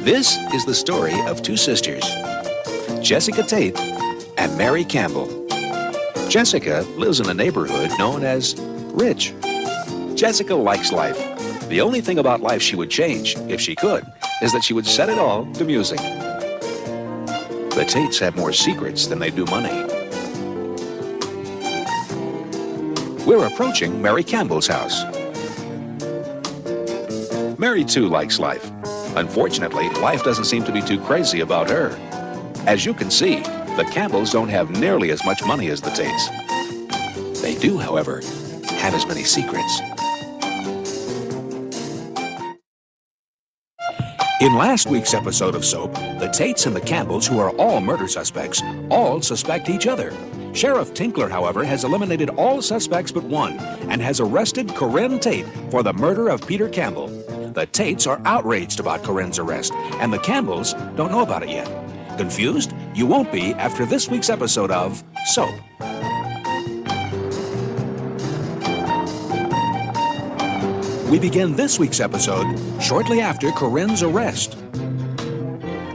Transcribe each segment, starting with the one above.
This is the story of two sisters, Jessica Tate and Mary Campbell. Jessica lives in a neighborhood known as Rich. Jessica likes life. The only thing about life she would change, if she could, is that she would set it all to music. The Tates have more secrets than they do money. We're approaching Mary Campbell's house. Mary, too, likes life. Unfortunately, life doesn't seem to be too crazy about her. As you can see, the Campbells don't have nearly as much money as the Tates. They do, however, have as many secrets. In last week's episode of Soap, the Tates and the Campbells, who are all murder suspects, all suspect each other. Sheriff Tinkler, however, has eliminated all suspects but one and has arrested Corinne Tate for the murder of Peter Campbell. The Tates are outraged about Corinne's arrest, and the Campbells don't know about it yet. Confused? You won't be after this week's episode of Soap. We begin this week's episode shortly after Corinne's arrest.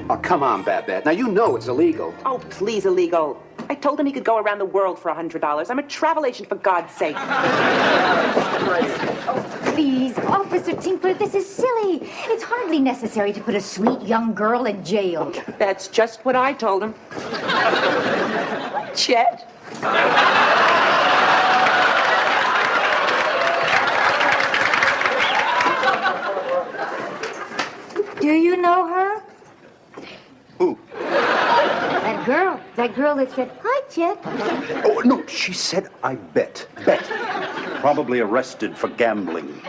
Oh, come on, Babette. Now, you know it's illegal. Oh, please, illegal. I told him he could go around the world for $100. I'm a travel agent, for God's sake. Please, Officer Tinkler, this is silly. It's hardly necessary to put a sweet young girl in jail. That's just what I told him. Chet? Do you know her? Who? That girl that said, "Hi, Chet." Oh, no, she said, I bet. Bet. Probably arrested for gambling.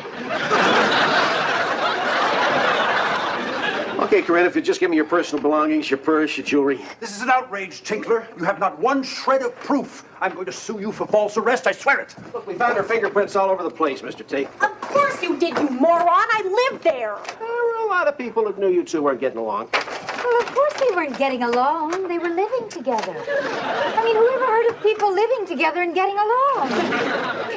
Okay, Corinne, if you just give me your personal belongings, your purse, your jewelry. This is an outrage, Tinkler. You have not one shred of proof. I'm going to sue you for false arrest, I swear it. Look, we found her fingerprints all over the place, Mr. Tate. Of course you did, you moron. I lived there. There were a lot of people that knew you two weren't getting along. Well, of course they weren't getting along. They were living together. I mean, who ever heard of people living together and getting along?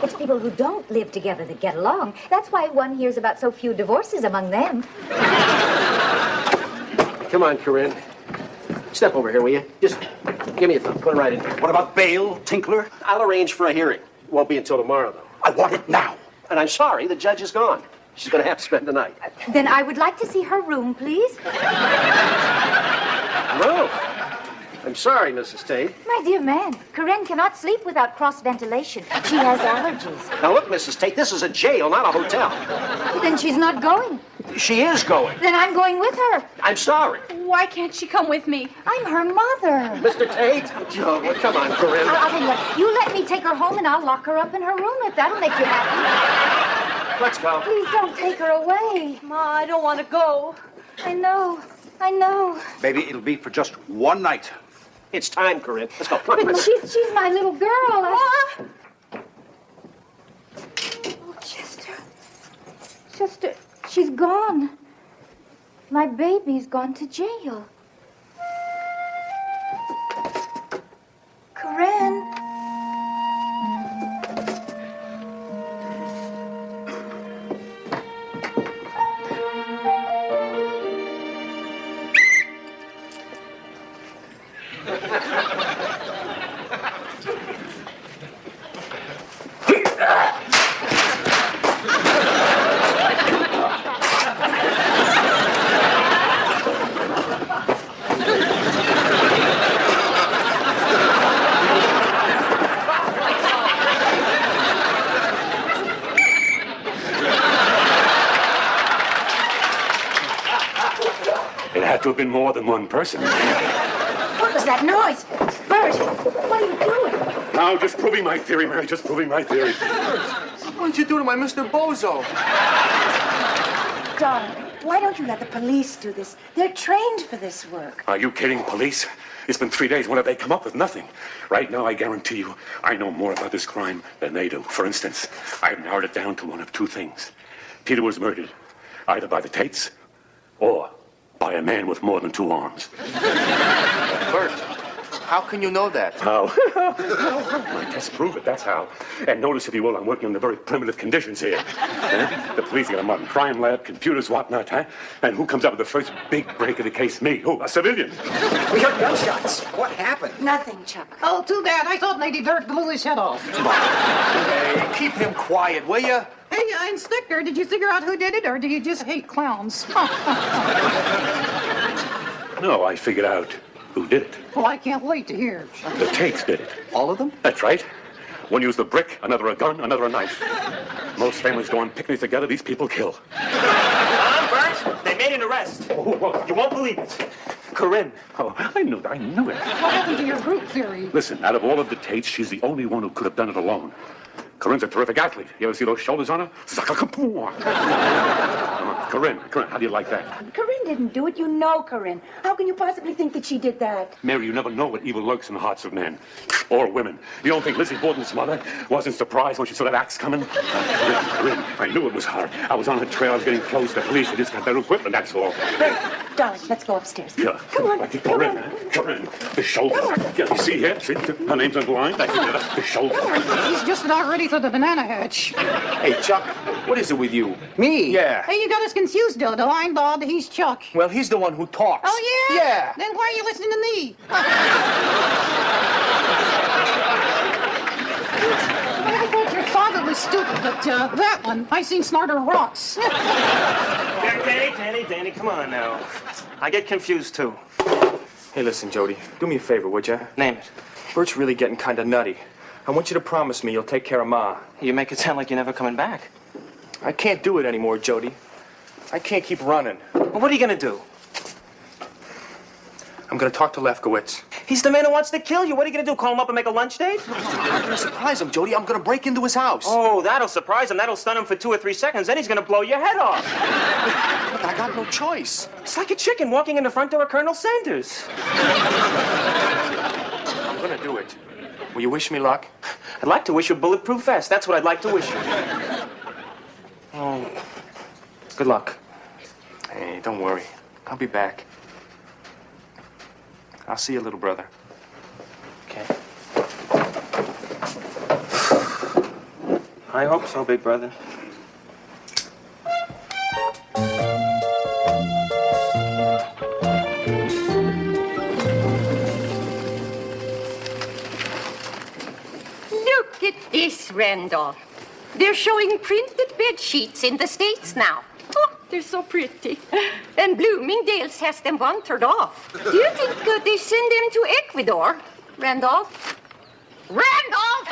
It's people who don't live together that get along. That's why one hears about so few divorces among them. Come on, Corinne. Step over here, will you? Just give me a thumb. Put it right in here. What about bail, Tinkler? I'll arrange for a hearing. Won't be until tomorrow, though. I want it now. And I'm sorry, the judge is gone. She's going to have to spend the night. Then I would like to see her room, please. No. I'm sorry, Mrs. Tate. My dear man, Corinne cannot sleep without cross-ventilation. She has allergies. Now, look, Mrs. Tate, this is a jail, not a hotel. Then she's not going. She is going. Then I'm going with her. I'm sorry. Why can't she come with me? I'm her mother. Mr. Tate? Oh, well, come on, Corinne. I'll tell you what, you let me take her home and I'll lock her up in her room if that'll make you happy. Let's go. Please don't take her away. Ma, I don't want to go. I know. Maybe it'll be for just one night. It's time, Corinne. Let's go. Come on. But she's my little girl. Ma! Oh, Chester, she's gone. My baby's gone to jail. Corinne. It had to have been more than one person. What was that noise? Bert, what are you doing? Now, just proving my theory, Mary, just proving my theory. What did you do to my Mr. Bozo? Darling, why don't you let the police do this? They're trained for this work. Are you kidding, police? It's been 3 days. What have they come up with? Nothing. Right now, I guarantee you, I know more about this crime than they do. For instance, I've narrowed it down to one of two things. Peter was murdered, either by the Tates or by a man with more than two arms. Bert, How can you know that? How? My tests prove it, that's how. And notice, if you will, I'm working under very primitive conditions here. The police got a modern crime lab, computers, whatnot, huh? And who comes up with the first big break of the case? Me. Who? A civilian. We heard gunshots. What happened? Nothing, Chuck. Oh, too bad. I thought Lady Dirk blew his head off. Hey, keep him quiet, will you? Hey, Inspector, did you figure out who did it, or do you just hate clowns? No, I figured out who did it. Well, I can't wait to hear. The Tates did it. All of them? That's right. One used a brick, another a gun, another a knife. Most families go on picnics together. These people kill. Bert, they made an arrest. You won't believe it. Corinne. Oh, I knew it. What happened to your group theory? Listen, out of all of the Tates, she's the only one who could have done it alone. Corinne's a terrific athlete. You ever see those shoulders on her? Come on, Corinne, how do you like that? Corinne didn't do it. You know Corinne. How can you possibly think that she did that? Mary, you never know what evil lurks in the hearts of men. Or women. You don't think Lizzie Borden's mother wasn't surprised when she saw that axe coming? Corinne, I knew it was her. I was on her trail. I was getting close. The police had just got their equipment, that's all. Great. Darling, let's go upstairs. Yeah. Come on. Corinne, Corinne, the shoulder. Yeah, you see here? See? Her name's underlined. The shoulder. He's just about ready for the banana hatch. Hey, Chuck, what is it with you? Me? Yeah. Hey, you got us confused, Dodo. I'm Bob. He's Chuck. Well, he's the one who talks. Oh, yeah? Yeah. Then why are you listening to me? I thought your father was stupid, but that one, I seen smarter rocks. Danny, come on now. I get confused, too. Hey, listen, Jody, do me a favor, would you? Name it. Bert's really getting kind of nutty. I want you to promise me you'll take care of Ma. You make it sound like you're never coming back. I can't do it anymore, Jody. I can't keep running. Well, what are you gonna do? I'm gonna talk to Lefkowitz. He's the man who wants to kill you. What are you gonna do, call him up and make a lunch date? I'm gonna surprise him, Jody. I'm gonna break into his house. Oh, that'll surprise him. That'll stun him for 2 or 3 seconds. Then he's gonna blow your head off. But I got no choice. It's like a chicken walking in the front door of Colonel Sanders. I'm gonna do it. Will you wish me luck? I'd like to wish you a bulletproof vest. That's what I'd like to wish you. Oh, good luck. Hey, don't worry. I'll be back. I'll see you, little brother. Okay. I hope so, big brother. Look at this, Randolph. They're showing printed bed sheets in the States now. Oh, they're so pretty. And Bloomingdale's has them 1/3 off. Do you think they send them to Ecuador, Randolph? Randolph!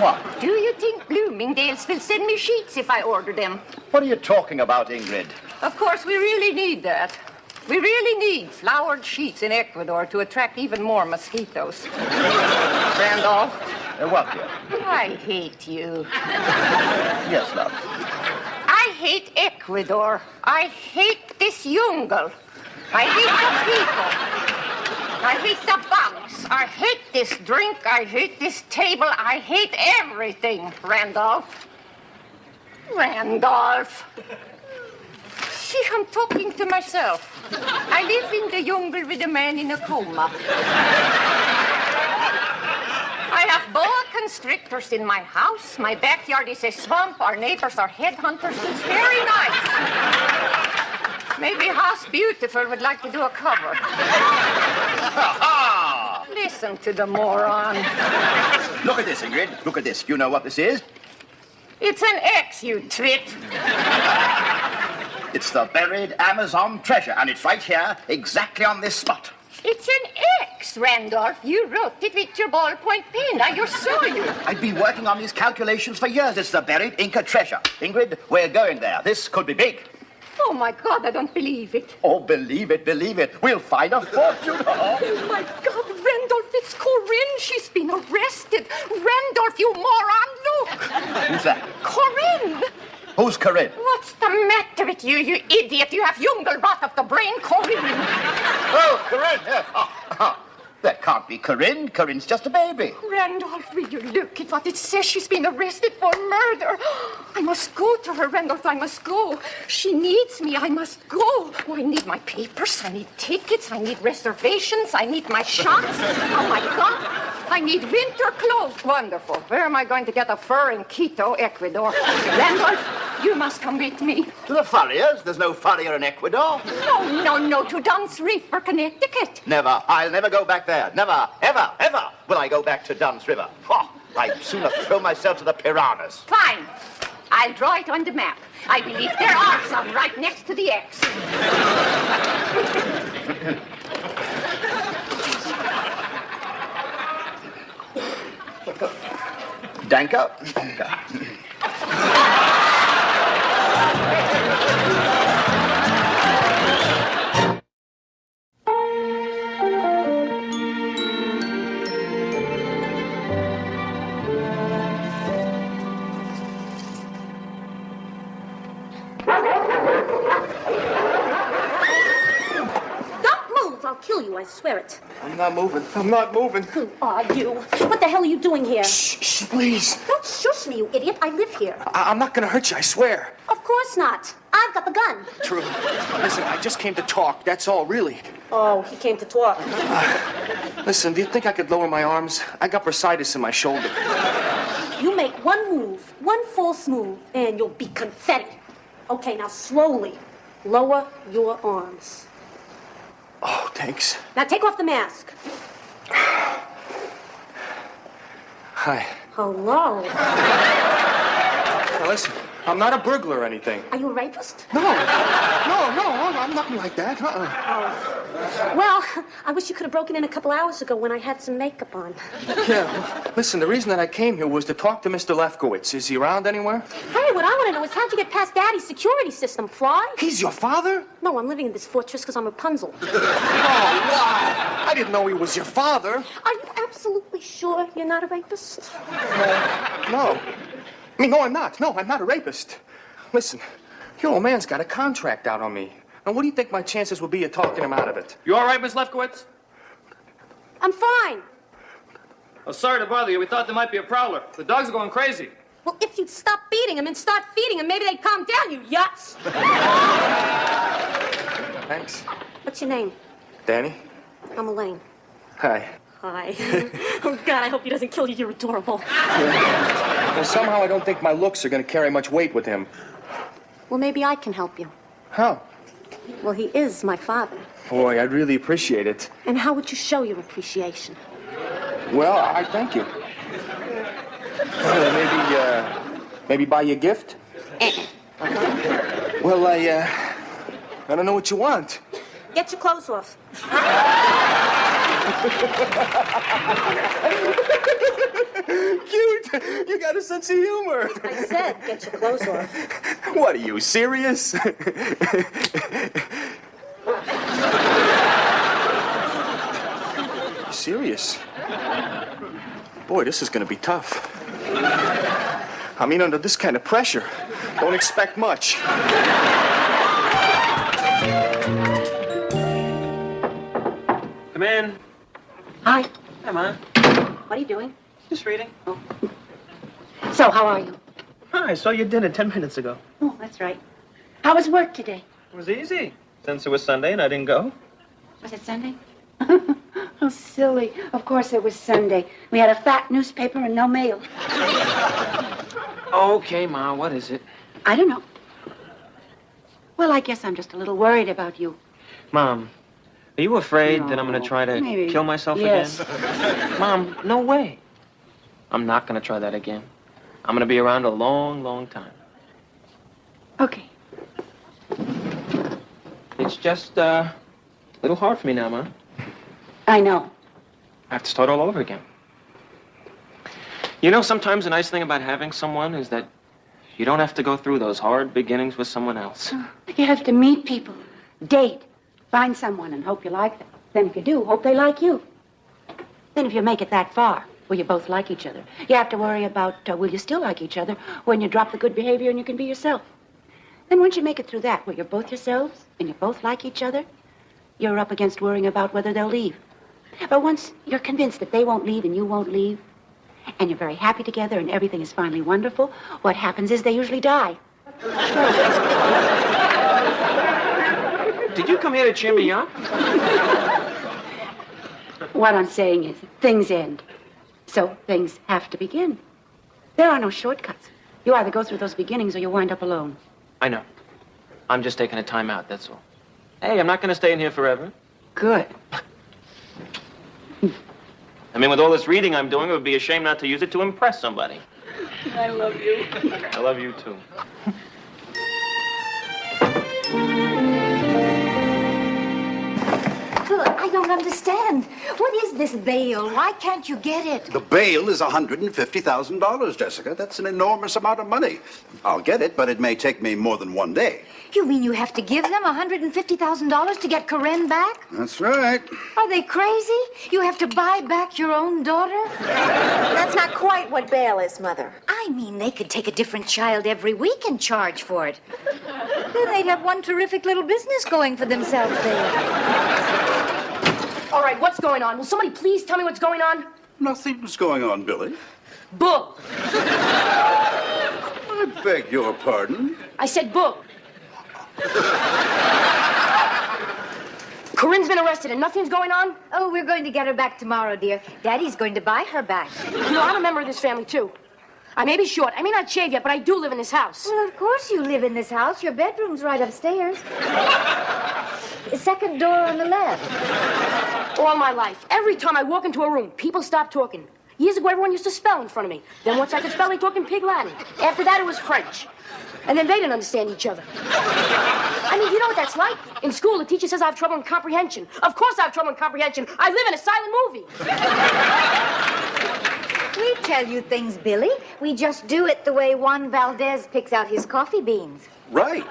What? Do you think Bloomingdale's will send me sheets if I order them? What are you talking about, Ingrid? Of course, we really need that. We really need flowered sheets in Ecuador to attract even more mosquitoes. Randolph? What, dear? I hate you. Yes, love. I hate Ecuador. I hate this jungle. I hate the people. I hate the banks. I hate this drink. I hate this table. I hate everything, Randolph. Randolph. See, I'm talking to myself. I live in the jungle with a man in a coma. I have boa constrictors in my house. My backyard is a swamp. Our neighbors are headhunters. It's very nice. Maybe House Beautiful would like to do a cover. Listen to the moron. Look at this, Ingrid. Look at this. You know what this is? It's an X, you twit. It's the buried Amazon treasure, and it's right here, exactly on this spot. It's an X, Randolph. You wrote it with your ballpoint pen. I just saw you. I've been working on these calculations for years. It's the buried Inca treasure. Ingrid, we're going there. This could be big. Oh, my God, I don't believe it. Oh, believe it, believe it. We'll find a fortune. Oh, my God, Randolph, it's Corinne. She's been arrested. Randolph, you moron, look. Who's that? Corinne. Who's Corinne? What's the matter with you, you idiot? You have jungle rot of the brain, Corinne. Oh, Corinne. There, can't be Corinne. Corinne's just a baby. Randolph, will you look at what it says? She's been arrested for murder. I must go to her, Randolph. I must go. She needs me. I must go. Oh, I need my papers. I need tickets. I need reservations. I need my shots. Oh, my God. I need winter clothes. Wonderful. Where am I going to get a fur in Quito, Ecuador? Randolph, you must come with me. To the Furriers? There's no Furrier in Ecuador. No, to Dunn's River, Connecticut. Never. I'll never go back there. Never, ever, ever will I go back to Dunn's River. Oh, I'd sooner throw myself to the piranhas. Fine. I'll draw it on the map. I believe there are some right next to the X. Danke. I'll kill you, I swear it. I'm not moving. I'm not moving. Who are you? What the hell are you doing here? Shh, please. Don't shush me, you idiot. I live here. I'm not gonna hurt you, I swear. Of course not. I've got the gun. True. Listen, I just came to talk, that's all, really. Oh, he came to talk. Listen, do you think I could lower my arms? I got bursitis in my shoulder. You make one move, one false move, and you'll be confetti. Okay, now slowly lower your arms. Oh, thanks. Now take off the mask. Hi. Hello. Now listen, I'm not a burglar or anything. Are you a rapist? No, I'm nothing like that. Well, I wish you could have broken in a couple hours ago when I had some makeup on. Yeah, well, listen, the reason that I came here was to talk to Mr. Lefkowitz. Is he around anywhere? Hey, what I want to know is how'd you get past Daddy's security system, Fly? He's your father? No, I'm living in this fortress because I'm Rapunzel. Oh, wow. I didn't know he was your father. Are you absolutely sure you're not a rapist? No. I mean, no, I'm not. No, I'm not a rapist. Listen, your old man's got a contract out on me. Now, what do you think my chances would be of talking him out of it? You all right, Miss Lefkowitz? I'm fine. Oh, sorry to bother you. We thought there might be a prowler. The dogs are going crazy. Well, if you'd stop beating him and start feeding him, maybe they'd calm down, you yuts. Thanks. What's your name? Danny? I'm Elaine. Hi. Hi. Oh, God, I hope he doesn't kill you. You're adorable. Well, somehow I don't think my looks are going to carry much weight with him. Well, maybe I can help you. How? Well, he is my father. Boy, I'd really appreciate it. And how would you show your appreciation? Well, I thank you. Maybe buy you a gift? Well, I don't know what you want. Get your clothes off. Cute! You got a sense of humor. I said, get your clothes off. What, are you serious? Serious? Boy, this is gonna be tough. I mean, under this kind of pressure, don't expect much. Come in. Hi. Hi, Mom. What are you doing? Just reading. Oh. So, how are you? Hi, I saw your dinner 10 minutes ago. Oh, that's right. How was work today? It was easy, since it was Sunday and I didn't go. Was it Sunday? Oh, silly. Of course it was Sunday. We had a fat newspaper and no mail. Okay, Ma, what is it? I don't know. Well, I guess I'm just a little worried about you. Mom, are you afraid that I'm going to try to maybe. kill myself Yes. again? Mom, no way. I'm not going to try that again. I'm going to be around a long, long time. Okay. It's just a little hard for me now, Ma. I know. I have to start all over again. You know, sometimes the nice thing about having someone is that you don't have to go through those hard beginnings with someone else. You have to meet people, date, find someone and hope you like them. Then if you do, hope they like you. Then if you make it that far, where you both like each other, you have to worry about will you still like each other when you drop the good behavior and you can be yourself. Then once you make it through that, where you're both yourselves and you both like each other, you're up against worrying about whether they'll leave. But once you're convinced that they won't leave and you won't leave, and you're very happy together and everything is finally wonderful, what happens is they usually die. Did you come here to cheer me up? What I'm saying is things end. So things have to begin. There are no shortcuts. You either go through those beginnings or you wind up alone. I know. I'm just taking a time out, that's all. Hey, I'm not going to stay in here forever. Good. I mean, with all this reading I'm doing, it would be a shame not to use it to impress somebody. I love you. I love you, too. I don't understand. What is this bail? Why can't you get it? The bail is $150,000, Jessica. That's an enormous amount of money. I'll get it, but it may take me more than one day. You mean you have to give them $150,000 to get Corinne back? That's right. Are they crazy? You have to buy back your own daughter? That's not quite what bail is, Mother. I mean, they could take a different child every week and charge for it. Then they'd have one terrific little business going for themselves there. All right, what's going on? Will somebody please tell me what's going on? Nothing's going on, Billy. Bull. I beg your pardon? I said bull. Corinne's been arrested and nothing's going on? Oh, we're going to get her back tomorrow, dear. Daddy's going to buy her back. You know, I'm a member of this family, too. I may be short. I may not shave yet, but I do live in this house. Well, of course you live in this house. Your bedroom's right upstairs. The second door on the left. All my life, every time I walk into a room, people stop talking. Years ago, everyone used to spell in front of me. Then once I could spell, they talked in Pig Latin. After that, it was French. And then they didn't understand each other. I mean, you know what that's like? In school, the teacher says I have trouble in comprehension. Of course I have trouble in comprehension. I live in a silent movie. We tell you things, Billy. We just do it the way Juan Valdez picks out his coffee beans. Right.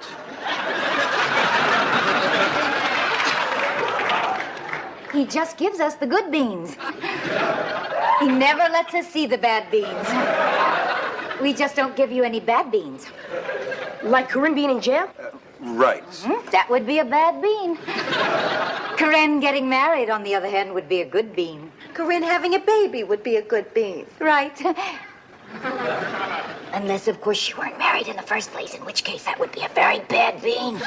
He just gives us the good beans. He never lets us see the bad beans. We just don't give you any bad beans. Like Corinne being in jail? Right. That would be a bad bean. Corinne getting married, on the other hand, would be a good bean. Corinne having a baby would be a good bean. Right. Unless, of course, she weren't married in the first place, in which case that would be a very bad bean.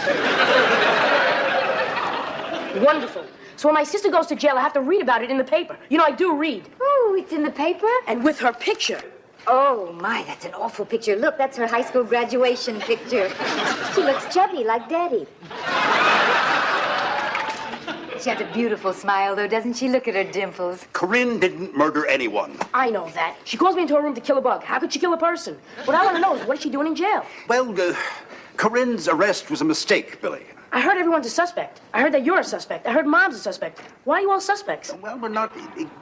Wonderful. So when my sister goes to jail, I have to read about it in the paper. You know, I do read. Oh, it's in the paper? And with her picture. Oh, my, that's an awful picture. Look, that's her high school graduation picture. She looks chubby like Daddy. She has a beautiful smile, though, doesn't she? Look at her dimples. Corinne didn't murder anyone. I know that. She calls me into her room to kill a bug. How could she kill a person? What I want to know is, what is she doing in jail? Well, Corinne's arrest was a mistake, Billy. I heard everyone's a suspect. I heard that you're a suspect. I heard Mom's a suspect. Why are you all suspects? Well, we're not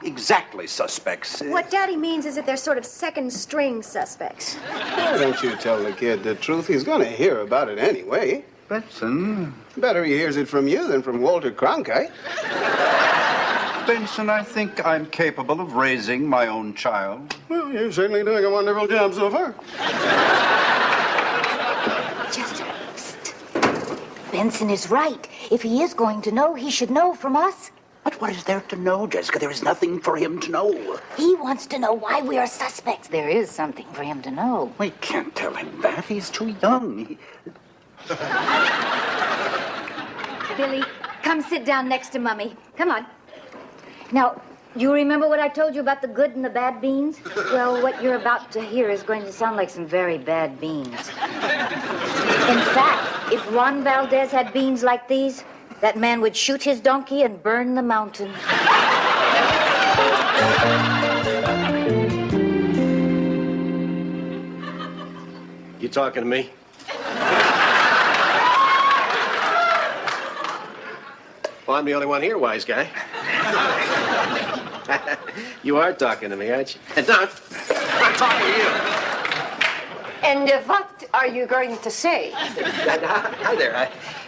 exactly suspects. What Daddy means is that they're sort of second-string suspects. Why don't you tell the kid the truth? He's going to hear about it anyway. Benson. Better he hears it from you than from Walter Cronkite. Benson, I think I'm capable of raising my own child. Well, you're certainly doing a wonderful job so far. Chester, psst. Benson is right. If he is going to know, he should know from us. But what is there to know, Jessica? There is nothing for him to know. He wants to know why we are suspects. There is something for him to know. We can't tell him that. He's too young. Billy, come sit down next to Mummy. Come on. Now, you remember what I told you about the good and the bad beans? Well, what you're about to hear is going to sound like some very bad beans. In fact, if Juan Valdez had beans like these, that man would shoot his donkey and burn the mountain. You talking to me? Well, I'm the only one here, wise guy. You are talking to me, aren't you? And I'm talking to you. And what are you going to say? Hi there.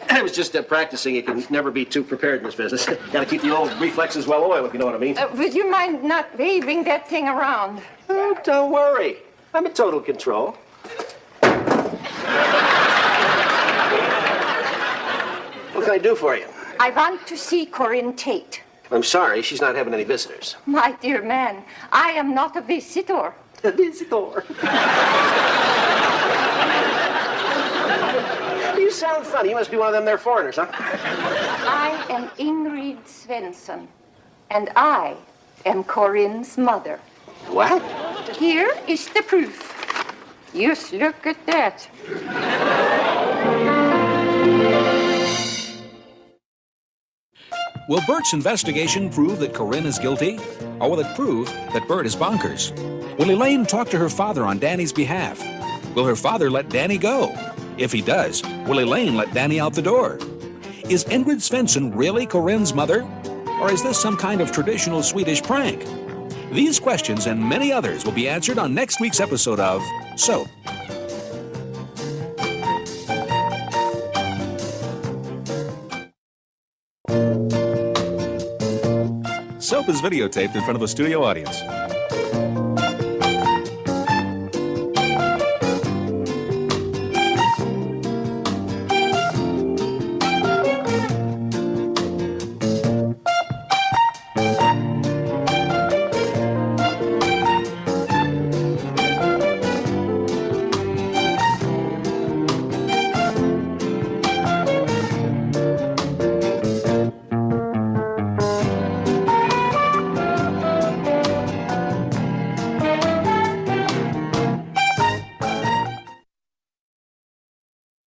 I was just practicing. You can never be too prepared in this business. Got to keep the old reflexes well oiled, if you know what I mean. Would you mind not waving that thing around? Oh, don't worry. I'm in total control. What can I do for you? I want to see Corinne Tate. I'm sorry, she's not having any visitors. My dear man, I am not a visitor. A visitor. You sound funny. You must be one of them there foreigners, huh? I am Ingrid Svensson, and I am Corinne's mother. What? Here is the proof. Just look at that. Will Bert's investigation prove that Corinne is guilty? Or will it prove that Bert is bonkers? Will Elaine talk to her father on Danny's behalf? Will her father let Danny go? If he does, will Elaine let Danny out the door? Is Ingrid Svensson really Corinne's mother? Or is this some kind of traditional Swedish prank? These questions and many others will be answered on next week's episode of Soap. Soap is videotaped in front of a studio audience.